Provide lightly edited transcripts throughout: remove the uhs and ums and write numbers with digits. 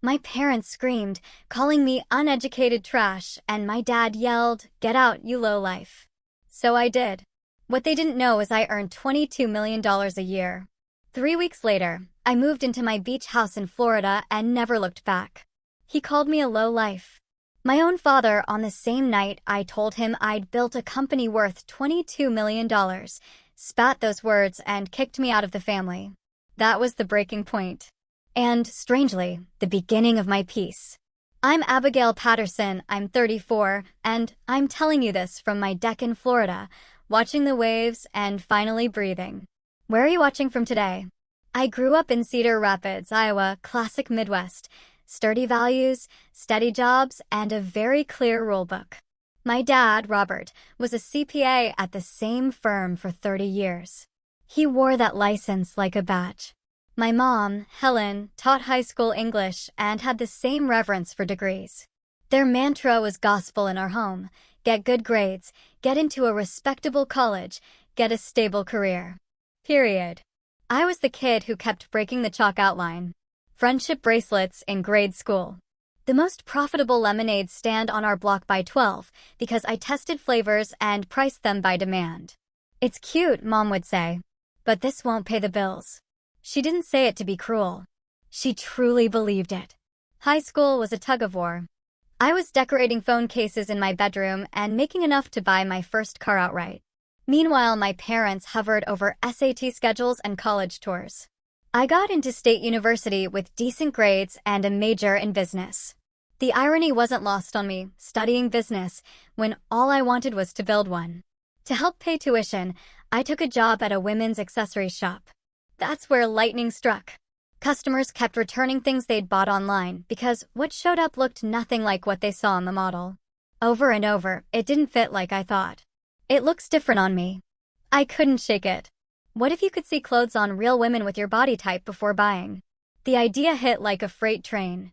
My parents screamed, calling me uneducated trash, and my dad yelled, "Get out, you lowlife." So I did. What they didn't know is I earned $22 million a year. 3 weeks later, I moved into my beach house in Florida and never looked back. He called me a lowlife. My own father, on the same night I told him I'd built a company worth $22 million, spat those words and kicked me out of the family. That was the breaking point. And, strangely, the beginning of my peace. I'm Abigail Patterson, I'm 34, and I'm telling you this from my deck in Florida, watching the waves and finally breathing. Where are you watching from today? I grew up in Cedar Rapids, Iowa, classic Midwest. Sturdy values, steady jobs, and a very clear rulebook. My dad, Robert, was a CPA at the same firm for 30 years. He wore that license like a badge. My mom, Helen, taught high school English and had the same reverence for degrees. Their mantra was gospel in our home: get good grades, get into a respectable college, get a stable career. Period. I was the kid who kept breaking the chalk outline. Friendship bracelets in grade school. The most profitable lemonade stand on our block by 12 because I tested flavors and priced them by demand. It's cute, Mom would say, but this won't pay the bills. She didn't say it to be cruel. She truly believed it. High school was a tug-of-war. I was decorating phone cases in my bedroom and making enough to buy my first car outright. Meanwhile, my parents hovered over SAT schedules and college tours. I got into State University with decent grades and a major in business. The irony wasn't lost on me, studying business, when all I wanted was to build one. To help pay tuition, I took a job at a women's accessories shop. That's where lightning struck. Customers kept returning things they'd bought online because what showed up looked nothing like what they saw on the model. Over and over, it didn't fit like I thought. It looks different on me. I couldn't shake it. What if you could see clothes on real women with your body type before buying? The idea hit like a freight train.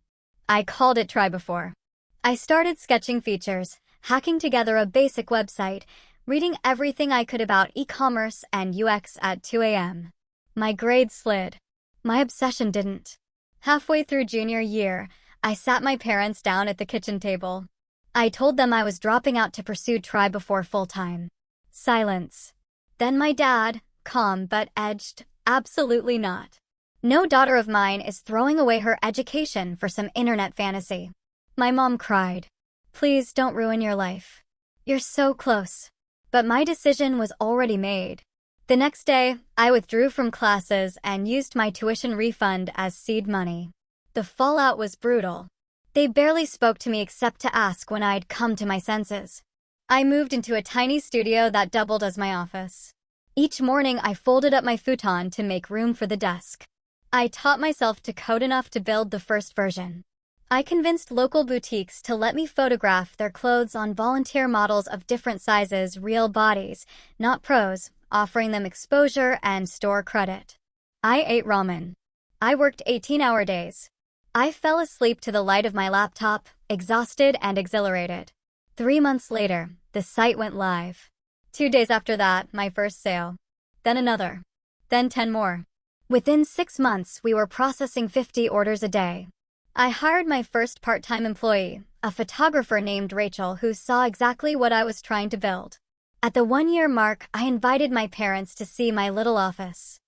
I called it Try Before. I started sketching features, hacking together a basic website, reading everything I could about e-commerce and UX at 2 a.m. My grades slid. My obsession didn't. Halfway through junior year, I sat my parents down at the kitchen table. I told them I was dropping out to pursue Try Before full-time. Silence. Then my dad, calm but edged, "Absolutely not. No daughter of mine is throwing away her education for some internet fantasy." My mom cried. "Please don't ruin your life. You're so close." But my decision was already made. The next day, I withdrew from classes and used my tuition refund as seed money. The fallout was brutal. They barely spoke to me except to ask when I'd come to my senses. I moved into a tiny studio that doubled as my office. Each morning, I folded up my futon to make room for the desk. I taught myself to code enough to build the first version. I convinced local boutiques to let me photograph their clothes on volunteer models of different sizes, real bodies, not pros, offering them exposure and store credit. I ate ramen. I worked 18-hour days. I fell asleep to the light of my laptop, exhausted and exhilarated. 3 months later, the site went live. 2 days after that, my first sale. Then another. Then 10 more. Within 6 months, we were processing 50 orders a day. I hired my first part-time employee, a photographer named Rachel who saw exactly what I was trying to build. At the 1-year mark, I invited my parents to see my little office.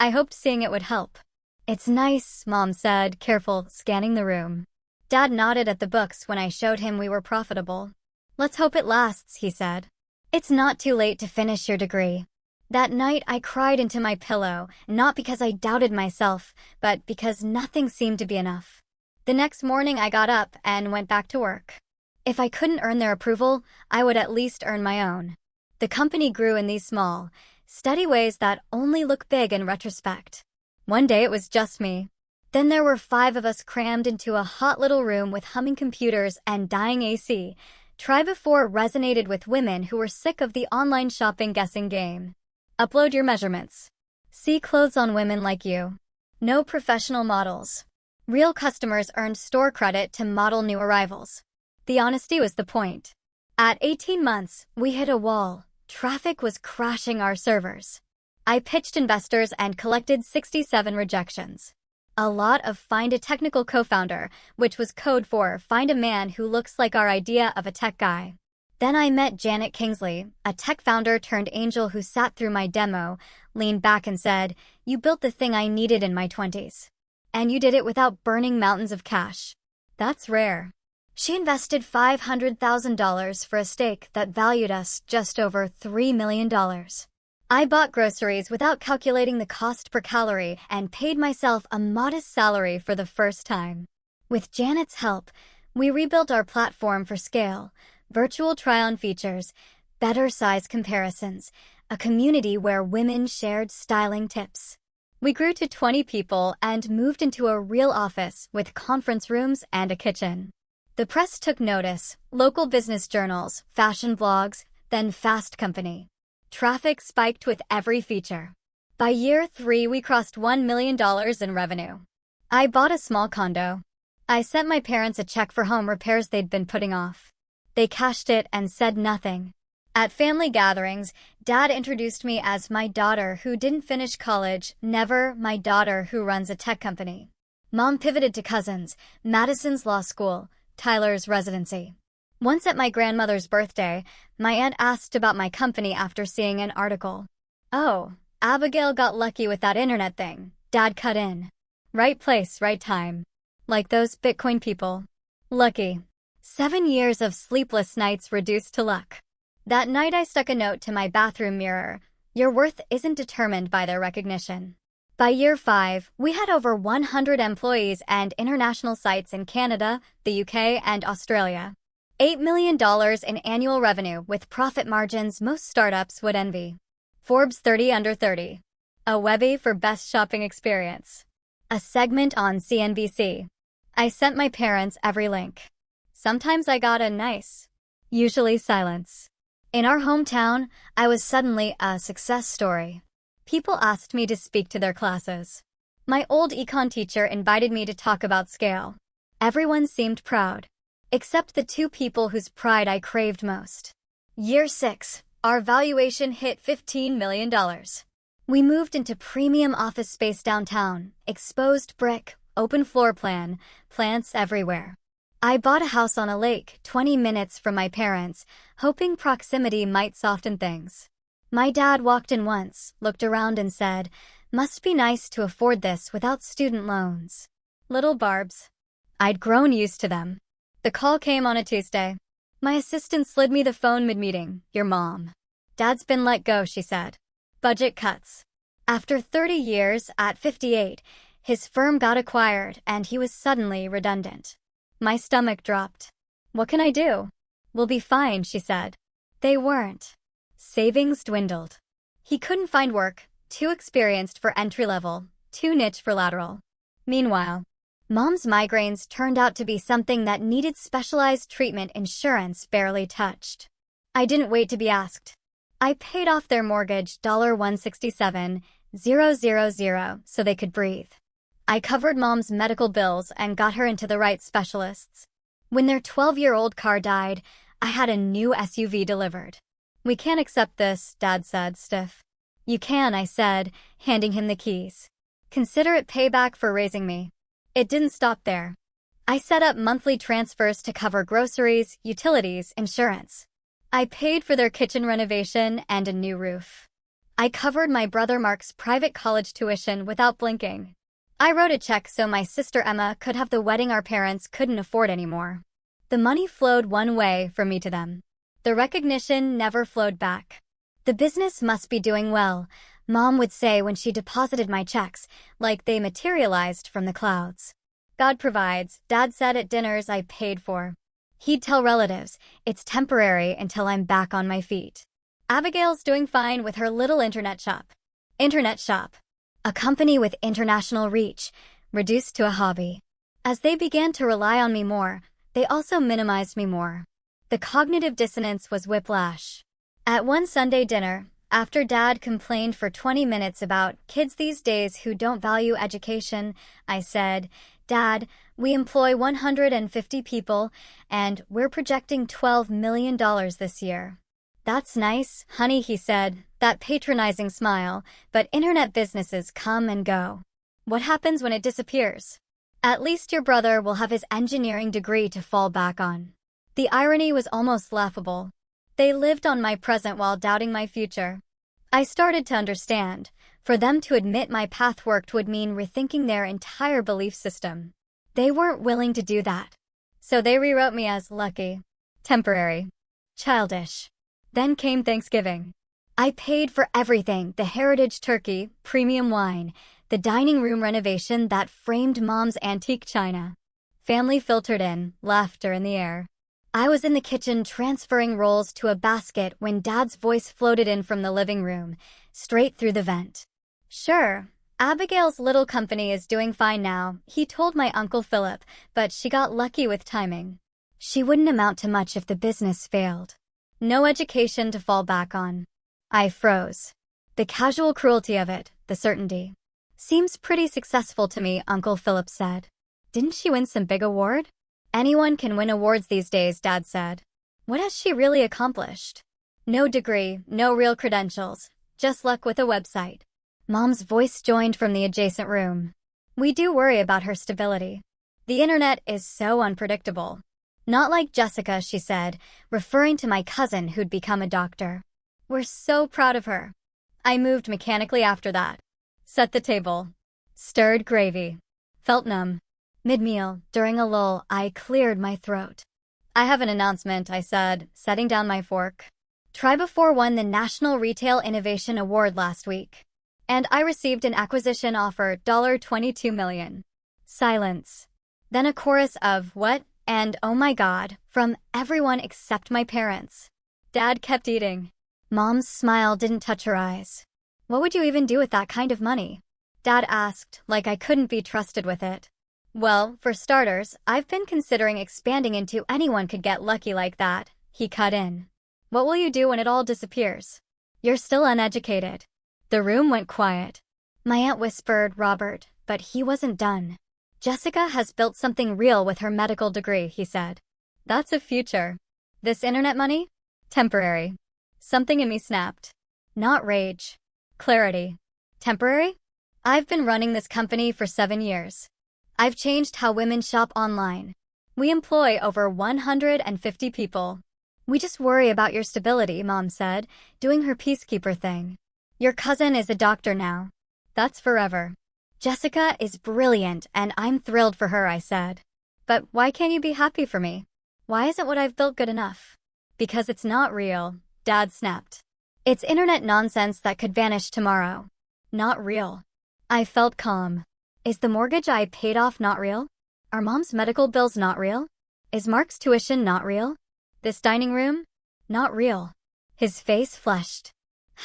I hoped seeing it would help. "It's nice," Mom said, careful, scanning the room. Dad nodded at the books when I showed him we were profitable. "Let's hope it lasts," he said. "It's not too late to finish your degree." That night, I cried into my pillow, not because I doubted myself, but because nothing seemed to be enough. The next morning, I got up and went back to work. If I couldn't earn their approval, I would at least earn my own. The company grew in these small, steady ways that only look big in retrospect. One day, it was just me. Then there were 5 of us crammed into a hot little room with humming computers and dying AC. Try Before resonated with women who were sick of the online shopping guessing game. Upload your measurements. See clothes on women like you. No professional models. Real customers earned store credit to model new arrivals. The honesty was the point. At 18 months, we hit a wall. Traffic was crashing our servers. I pitched investors and collected 67 rejections. A lot of find a technical co-founder, which was code for find a man who looks like our idea of a tech guy. Then I met Janet Kingsley, a tech founder turned angel who sat through my demo, leaned back and said, "You built the thing I needed in my 20s. And you did it without burning mountains of cash." That's rare. She invested $500,000 for a stake that valued us just over $3 million. I bought groceries without calculating the cost per calorie and paid myself a modest salary for the first time. With Janet's help, we rebuilt our platform for scale, virtual try-on features, better size comparisons, a community where women shared styling tips. We grew to 20 people and moved into a real office with conference rooms and a kitchen. The press took notice, local business journals, fashion blogs, then Fast Company. Traffic spiked with every feature. By year 3, we crossed $1 million in revenue. I bought a small condo. I sent my parents a check for home repairs they'd been putting off. They cashed it and said nothing. At family gatherings, Dad introduced me as my daughter who didn't finish college, never my daughter who runs a tech company. Mom pivoted to cousins, Madison's law school, Tyler's residency. Once at my grandmother's birthday, my aunt asked about my company after seeing an article. "Oh, Abigail got lucky with that internet thing," Dad cut in. Right place, right time. Like those Bitcoin people. Lucky. 7 years of sleepless nights reduced to luck. That night I stuck a note to my bathroom mirror. "Your worth isn't determined by their recognition." By year 5, we had over 100 employees and international sites in Canada, the UK, and Australia. $8 million in annual revenue with profit margins most startups would envy. Forbes 30 Under 30. A Webby for best shopping experience. A segment on CNBC. I sent my parents every link. Sometimes I got a nice, usually silence. In our hometown, I was suddenly a success story. People asked me to speak to their classes. My old econ teacher invited me to talk about scale. Everyone seemed proud, except the 2 people whose pride I craved most. Year 6, our valuation hit $15 million. We moved into premium office space downtown, exposed brick, open floor plan, plants everywhere. I bought a house on a lake 20 minutes from my parents, hoping proximity might soften things. My dad walked in once, looked around and said, "Must be nice to afford this without student loans." Little barbs. I'd grown used to them. The call came on a Tuesday. My assistant slid me the phone mid-meeting. "Your mom." "Dad's been let go," she said. Budget cuts. After 30 years, at 58, his firm got acquired and he was suddenly redundant. My stomach dropped. "What can I do?" "We'll be fine," she said. They weren't. Savings dwindled. He couldn't find work, too experienced for entry-level, too niche for lateral. Meanwhile, Mom's migraines turned out to be something that needed specialized treatment insurance barely touched. I didn't wait to be asked. I paid off their mortgage $167,000 so they could breathe. I covered Mom's medical bills and got her into the right specialists. When their 12-year-old car died, I had a new SUV delivered. "We can't accept this," Dad said, stiff. "You can," I said, handing him the keys. "Consider it payback for raising me." It didn't stop there. I set up monthly transfers to cover groceries, utilities, insurance. I paid for their kitchen renovation and a new roof. I covered my brother Mark's private college tuition without blinking. I wrote a check so my sister Emma could have the wedding our parents couldn't afford anymore. The money flowed one way from me to them. The recognition never flowed back. "The business must be doing well," Mom would say when she deposited my checks, like they materialized from the clouds. "God provides," Dad said at dinners I paid for. He'd tell relatives, "It's temporary until I'm back on my feet." Abigail's doing fine with her little internet shop. Internet shop. A company with international reach, reduced to a hobby. As they began to rely on me more, they also minimized me more. The cognitive dissonance was whiplash. At one Sunday dinner, after Dad complained for 20 minutes about kids these days who don't value education, I said, "Dad, we employ 150 people, and we're projecting $12 million this year." "That's nice, honey," he said, that patronizing smile, "but internet businesses come and go." What happens when it disappears? At least your brother will have his engineering degree to fall back on. The irony was almost laughable. They lived on my present while doubting my future. I started to understand. For them to admit my path worked would mean rethinking their entire belief system. They weren't willing to do that. So they rewrote me as lucky, temporary, childish. Then came Thanksgiving. I paid for everything: the heritage turkey, premium wine, the dining room renovation that framed Mom's antique china. Family filtered in, laughter in the air. I was in the kitchen transferring rolls to a basket when Dad's voice floated in from the living room, straight through the vent. Sure, Abigail's little company is doing fine now, he told my Uncle Philip, but she got lucky with timing. She wouldn't amount to much if the business failed. No education to fall back on. I froze. The casual cruelty of it, the certainty. Seems pretty successful to me, Uncle Philip said. Didn't she win some big award? Anyone can win awards these days, Dad said. What has she really accomplished? No degree, no real credentials, just luck with a website. Mom's voice joined from the adjacent room. We do worry about her stability. The internet is so unpredictable. Not like Jessica, she said, referring to my cousin who'd become a doctor. We're so proud of her. I moved mechanically after that. Set the table. Stirred gravy. Felt numb. Mid-meal, during a lull, I cleared my throat. I have an announcement, I said, setting down my fork. Tribefore won the National Retail Innovation Award last week. And I received an acquisition offer, $22 million. Silence. Then a chorus of, what? And oh my God, from everyone except my parents. Dad kept eating. Mom's smile didn't touch her eyes. What would you even do with that kind of money? Dad asked, like I couldn't be trusted with it. Well, for starters, I've been considering expanding into anyone could get lucky like that, he cut in. What will you do when it all disappears? You're still uneducated. The room went quiet. My aunt whispered, Robert, but he wasn't done. Jessica has built something real with her medical degree, he said. That's a future. This internet money? Temporary. Something in me snapped. Not rage. Clarity. Temporary? I've been running this company for 7 years. I've changed how women shop online. We employ over 150 people. We just worry about your stability, Mom said, doing her peacekeeper thing. Your cousin is a doctor now. That's forever. Jessica is brilliant, and I'm thrilled for her, I said. But why can't you be happy for me? Why isn't what I've built good enough? Because it's not real, Dad snapped. It's internet nonsense that could vanish tomorrow. Not real. I felt calm. Is the mortgage I paid off not real? Are Mom's medical bills not real? Is Mark's tuition not real? This dining room? Not real. His face flushed.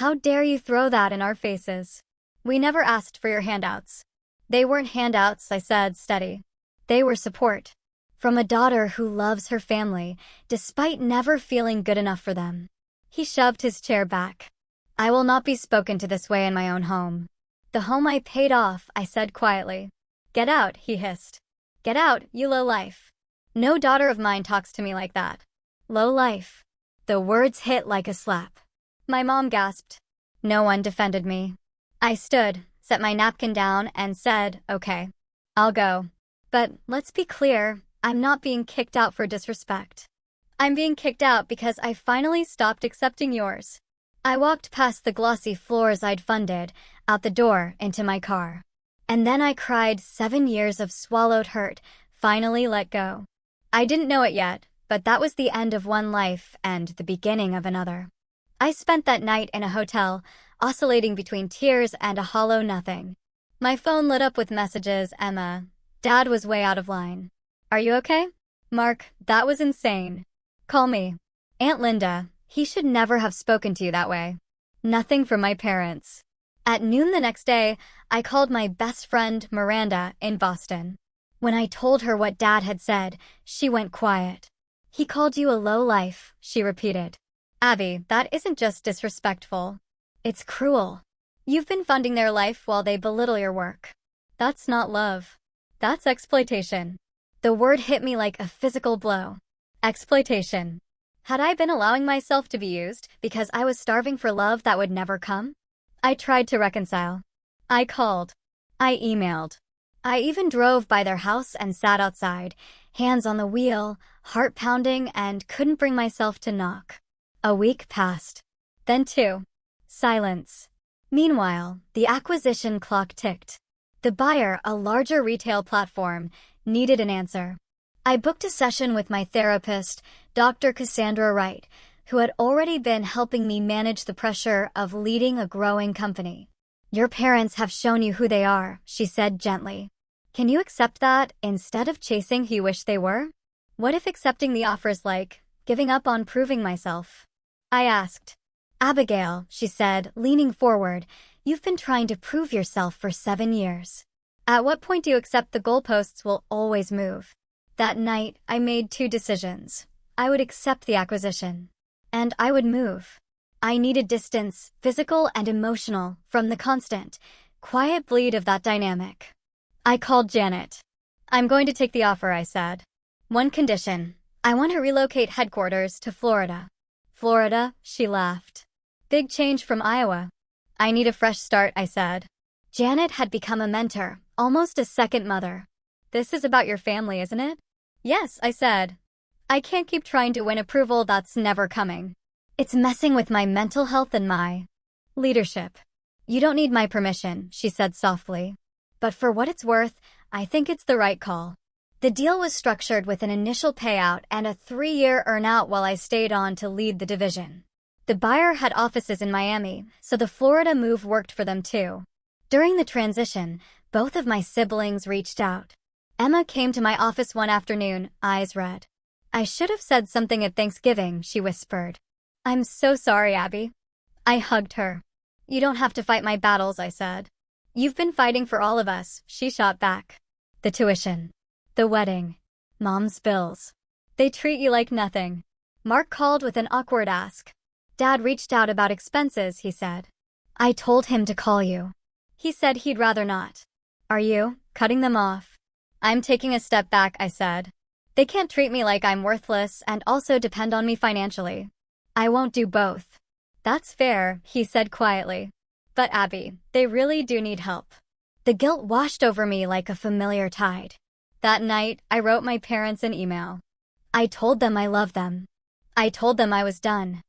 How dare you throw that in our faces? We never asked for your handouts. They weren't handouts, I said, steady. They were support. From a daughter who loves her family, despite never feeling good enough for them. He shoved his chair back. I will not be spoken to this way in my own home. The home I paid off, I said quietly. Get out, he hissed. Get out, you low life. No daughter of mine talks to me like that. Low life. The words hit like a slap. My mom gasped. No one defended me. I stood, set my napkin down, and said, okay, I'll go. But let's be clear, I'm not being kicked out for disrespect. I'm being kicked out because I finally stopped accepting yours. I walked past the glossy floors I'd funded, out the door, into my car. And then I cried 7 years of swallowed hurt, finally let go. I didn't know it yet, but that was the end of one life and the beginning of another. I spent that night in a hotel, oscillating between tears and a hollow nothing. My phone lit up with messages, Emma. Dad was way out of line. Are you okay? Mark, that was insane. Call me. Aunt Linda, he should never have spoken to you that way. Nothing from my parents. At noon the next day, I called my best friend, Miranda, in Boston. When I told her what Dad had said, she went quiet. He called you a low life, she repeated. Abby, that isn't just disrespectful. It's cruel. You've been funding their life while they belittle your work. That's not love. That's exploitation. The word hit me like a physical blow. Exploitation. Had I been allowing myself to be used because I was starving for love that would never come? I tried to reconcile. I called. I emailed. I even drove by their house and sat outside, hands on the wheel, heart pounding, and couldn't bring myself to knock. A week passed. Then 2. Silence. Meanwhile, the acquisition clock ticked. The buyer, a larger retail platform, needed an answer. I booked a session with my therapist, Dr. Cassandra Wright, who had already been helping me manage the pressure of leading a growing company. Your parents have shown you who they are, she said gently. Can you accept that instead of chasing who you wish they were? What if accepting the offer's like giving up on proving myself? I asked. Abigail, she said, leaning forward, you've been trying to prove yourself for 7 years. At what point do you accept the goalposts will always move? That night, I made 2 decisions. I would accept the acquisition. And I would move. I needed distance, physical and emotional, from the constant, quiet bleed of that dynamic. I called Janet. I'm going to take the offer, I said. One condition. I want to relocate headquarters to Florida. Florida, she laughed. Big change from Iowa. I need a fresh start, I said. Janet had become a mentor, almost a second mother. This is about your family, isn't it? Yes, I said. I can't keep trying to win approval that's never coming. It's messing with my mental health and my leadership. You don't need my permission, she said softly. But for what it's worth, I think it's the right call. The deal was structured with an initial payout and a 3-year earn-out while I stayed on to lead the division. The buyer had offices in Miami, so the Florida move worked for them too. During the transition, both of my siblings reached out. Emma came to my office one afternoon, eyes red. I should have said something at Thanksgiving, she whispered. I'm so sorry, Abby. I hugged her. You don't have to fight my battles, I said. You've been fighting for all of us, she shot back. The tuition. The wedding. Mom's bills. They treat you like nothing. Mark called with an awkward ask. Dad reached out about expenses, he said. I told him to call you. He said he'd rather not. Are you cutting them off? I'm taking a step back, I said. They can't treat me like I'm worthless and also depend on me financially. I won't do both. That's fair, he said quietly. But Abby, they really do need help. The guilt washed over me like a familiar tide. That night, I wrote my parents an email. I told them I love them. I told them I was done.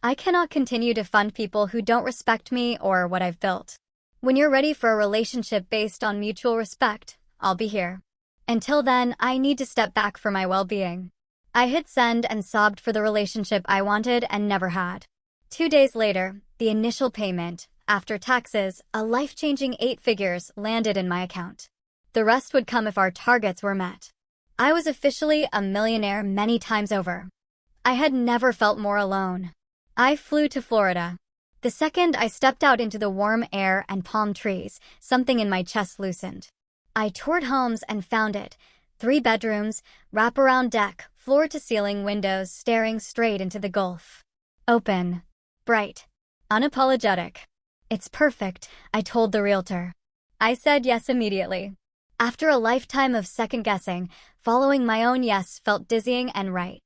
I cannot continue to fund people who don't respect me or what I've built. When you're ready for a relationship based on mutual respect, I'll be here. Until then, I need to step back for my well-being. I hit send and sobbed for the relationship I wanted and never had. 2 days later, the initial payment, after taxes, a life-changing 8 figures, landed in my account. The rest would come if our targets were met. I was officially a millionaire many times over. I had never felt more alone. I flew to Florida. The second I stepped out into the warm air and palm trees, something in my chest loosened. I toured homes and found it. 3 bedrooms, wraparound deck, floor-to-ceiling windows staring straight into the Gulf. Open. Bright. Unapologetic. It's perfect, I told the realtor. I said yes immediately. After a lifetime of second-guessing, following my own yes felt dizzying and right.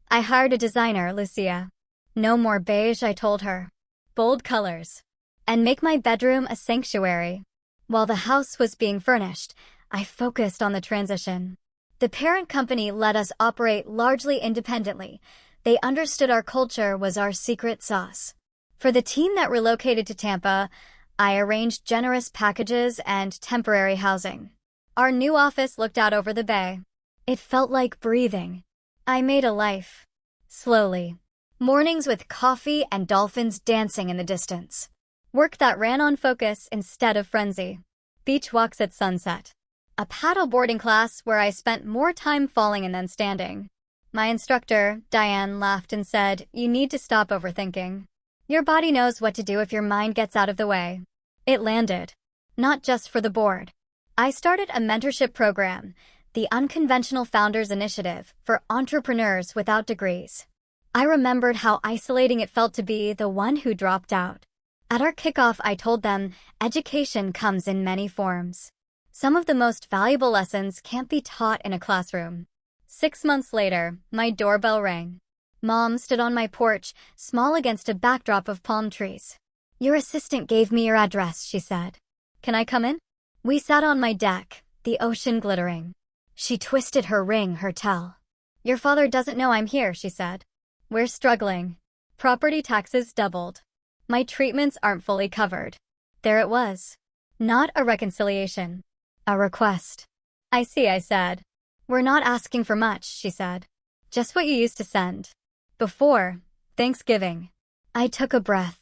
I hired a designer, Lucia. No more beige, I told her. Bold colors. And make my bedroom a sanctuary. While the house was being furnished, I focused on the transition. The parent company let us operate largely independently. They understood our culture was our secret sauce. For the team that relocated to Tampa, I arranged generous packages and temporary housing. Our new office looked out over the bay. It felt like breathing. I made a life. Slowly. Mornings with coffee and dolphins dancing in the distance. Work that ran on focus instead of frenzy. Beach walks at sunset. A paddle boarding class where I spent more time falling and then standing. My instructor, Diane, laughed and said, "You need to stop overthinking. Your body knows what to do if your mind gets out of the way." It landed. Not just for the board. I started a mentorship program, the Unconventional Founders Initiative, for entrepreneurs without degrees. I remembered how isolating it felt to be the one who dropped out. At our kickoff, I told them, education comes in many forms. Some of the most valuable lessons can't be taught in a classroom. 6 months later, my doorbell rang. Mom stood on my porch, small against a backdrop of palm trees. "Your assistant gave me your address," she said. "Can I come in?" We sat on my deck, the ocean glittering. She twisted her ring, her tell. Your father doesn't know I'm here, she said. We're struggling. Property taxes doubled. My treatments aren't fully covered. There it was. Not a reconciliation. A request. I see, I said. We're not asking for much, she said. Just what you used to send. Before Thanksgiving. I took a breath.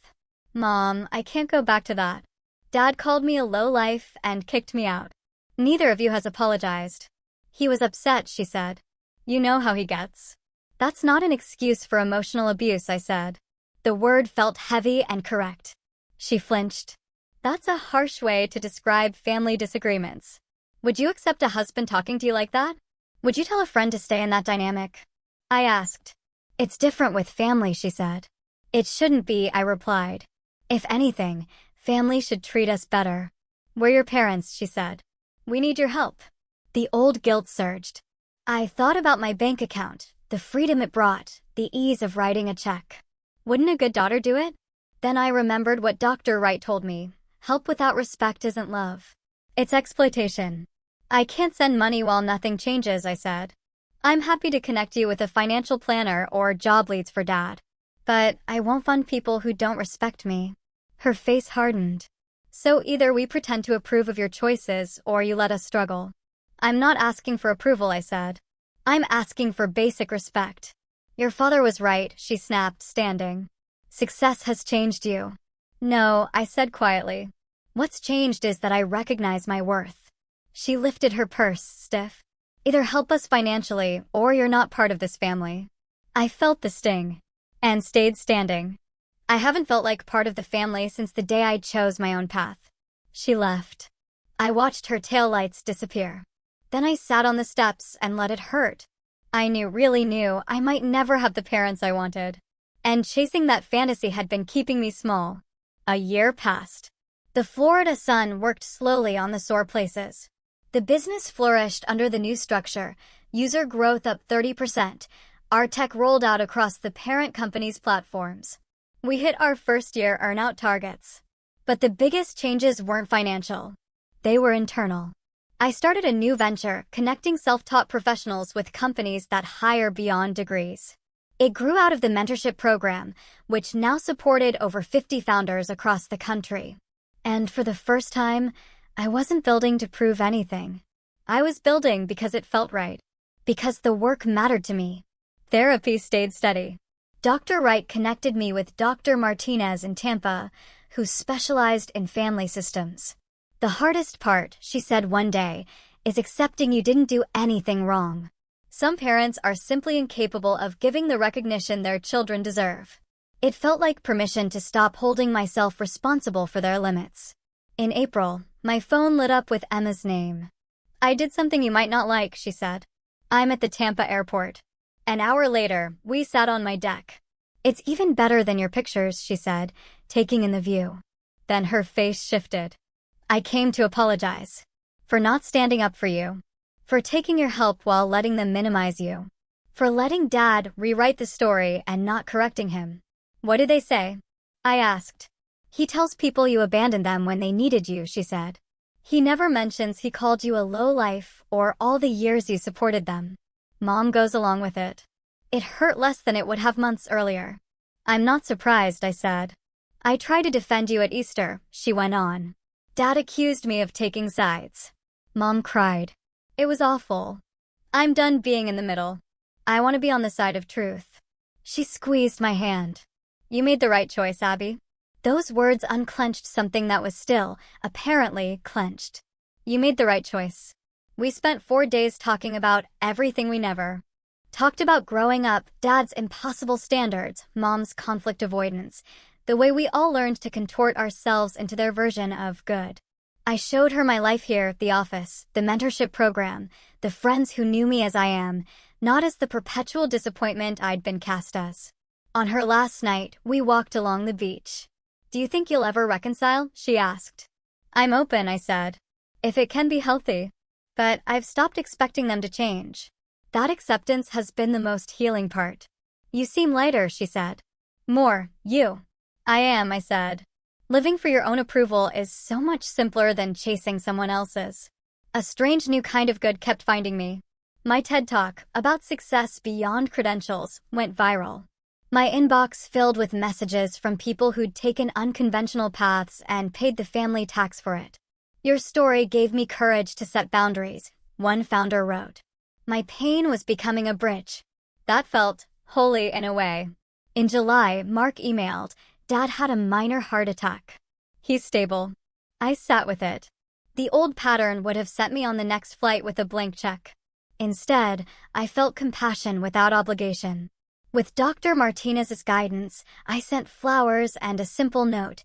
Mom, I can't go back to that. Dad called me a lowlife and kicked me out. Neither of you has apologized. He was upset, she said. You know how he gets. That's not an excuse for emotional abuse, I said. The word felt heavy and correct. She flinched. That's a harsh way to describe family disagreements. Would you accept a husband talking to you like that? Would you tell a friend to stay in that dynamic? I asked. It's different with family, she said. It shouldn't be, I replied. If anything, family should treat us better. We're your parents, she said. We need your help. The old guilt surged. I thought about my bank account, the freedom it brought, the ease of writing a check. Wouldn't a good daughter do it? Then I remembered what Dr. Wright told me. Help without respect isn't love. It's exploitation. I can't send money while nothing changes, I said. I'm happy to connect you with a financial planner or job leads for Dad. But I won't fund people who don't respect me. Her face hardened. So either we pretend to approve of your choices or you let us struggle. I'm not asking for approval, I said. I'm asking for basic respect. Your father was right, she snapped, standing. Success has changed you. No, I said quietly. What's changed is that I recognize my worth. She lifted her purse, stiff. Either help us financially or you're not part of this family. I felt the sting and stayed standing. I haven't felt like part of the family since the day I chose my own path. She left. I watched her taillights disappear. Then I sat on the steps and let it hurt. I really knew I might never have the parents I wanted. And chasing that fantasy had been keeping me small. A year passed. The Florida sun worked slowly on the sore places. The business flourished under the new structure, user growth up 30%. Our tech rolled out across the parent company's platforms. We hit our first-year earnout targets. But the biggest changes weren't financial. They were internal. I started a new venture, connecting self-taught professionals with companies that hire beyond degrees. It grew out of the mentorship program, which now supported over 50 founders across the country. And for the first time, I wasn't building to prove anything. I was building because it felt right. Because the work mattered to me. Therapy stayed steady. Dr. Wright connected me with Dr. Martinez in Tampa, who specialized in family systems. The hardest part, she said one day, is accepting you didn't do anything wrong. Some parents are simply incapable of giving the recognition their children deserve. It felt like permission to stop holding myself responsible for their limits. In April, my phone lit up with Emma's name. I did something you might not like, she said. I'm at the Tampa airport. An hour later, we sat on my deck. It's even better than your pictures, she said, taking in the view. Then her face shifted. I came to apologize. For not standing up for you. For taking your help while letting them minimize you. For letting Dad rewrite the story and not correcting him. What did they say? I asked. He tells people you abandoned them when they needed you, she said. He never mentions he called you a lowlife or all the years you supported them. Mom goes along with it. It hurt less than it would have months earlier. I'm not surprised, I said. I tried to defend you at Easter, she went on. Dad accused me of taking sides. Mom cried. It was awful. I'm done being in the middle. I want to be on the side of truth. She squeezed my hand. You made the right choice, Abby. Those words unclenched something that was still, apparently, clenched. You made the right choice. We spent 4 days talking about everything we never talked about growing up, Dad's impossible standards, Mom's conflict avoidance, the way we all learned to contort ourselves into their version of good. I showed her my life here, the office, the mentorship program, the friends who knew me as I am, not as the perpetual disappointment I'd been cast as. On her last night, we walked along the beach. Do you think you'll ever reconcile? She asked. I'm open, I said. If it can be healthy. But I've stopped expecting them to change. That acceptance has been the most healing part. You seem lighter, she said. More, you. I am, I said. Living for your own approval is so much simpler than chasing someone else's. A strange new kind of good kept finding me. My TED Talk about success beyond credentials went viral. My inbox filled with messages from people who'd taken unconventional paths and paid the family tax for it. Your story gave me courage to set boundaries, one founder wrote. My pain was becoming a bridge. That felt holy in a way. In July, Mark emailed, Dad had a minor heart attack. He's stable. I sat with it. The old pattern would have sent me on the next flight with a blank check. Instead, I felt compassion without obligation. With Dr. Martinez's guidance, I sent flowers and a simple note,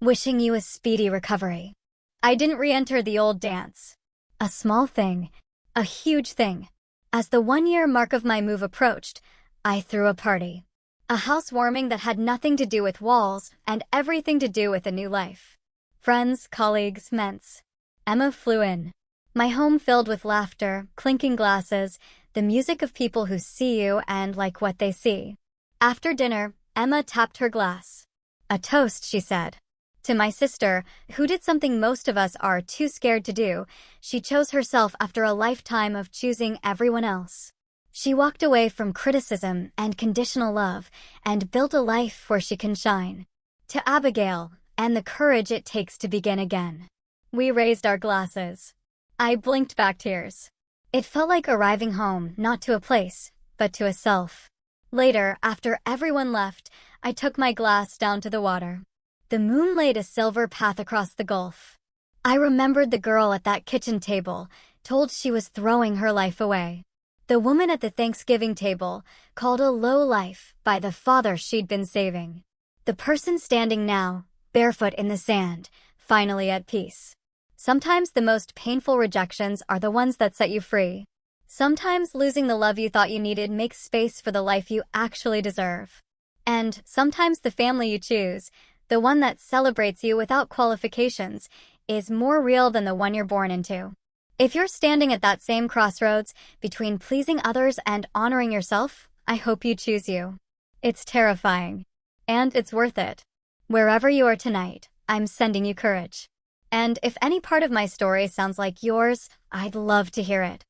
wishing you a speedy recovery. I didn't re-enter the old dance. A small thing, a huge thing. As the 1-year mark of my move approached, I threw a party. A housewarming that had nothing to do with walls and everything to do with a new life. Friends, colleagues, ments. Emma flew in. My home filled with laughter, clinking glasses, the music of people who see you and like what they see. After dinner, Emma tapped her glass. A toast, she said. To my sister, who did something most of us are too scared to do, she chose herself after a lifetime of choosing everyone else. She walked away from criticism and conditional love and built a life where she can shine. To Abigail, and the courage it takes to begin again. We raised our glasses. I blinked back tears. It felt like arriving home, not to a place, but to a self. Later, after everyone left, I took my glass down to the water. The moon laid a silver path across the gulf. I remembered the girl at that kitchen table, told she was throwing her life away. The woman at the Thanksgiving table, called a lowlife by the father she'd been saving. The person standing now, barefoot in the sand, finally at peace. Sometimes the most painful rejections are the ones that set you free. Sometimes losing the love you thought you needed makes space for the life you actually deserve. And sometimes the family you choose, the one that celebrates you without qualifications, is more real than the one you're born into. If you're standing at that same crossroads between pleasing others and honoring yourself, I hope you choose you. It's terrifying. And it's worth it. Wherever you are tonight, I'm sending you courage. And if any part of my story sounds like yours, I'd love to hear it.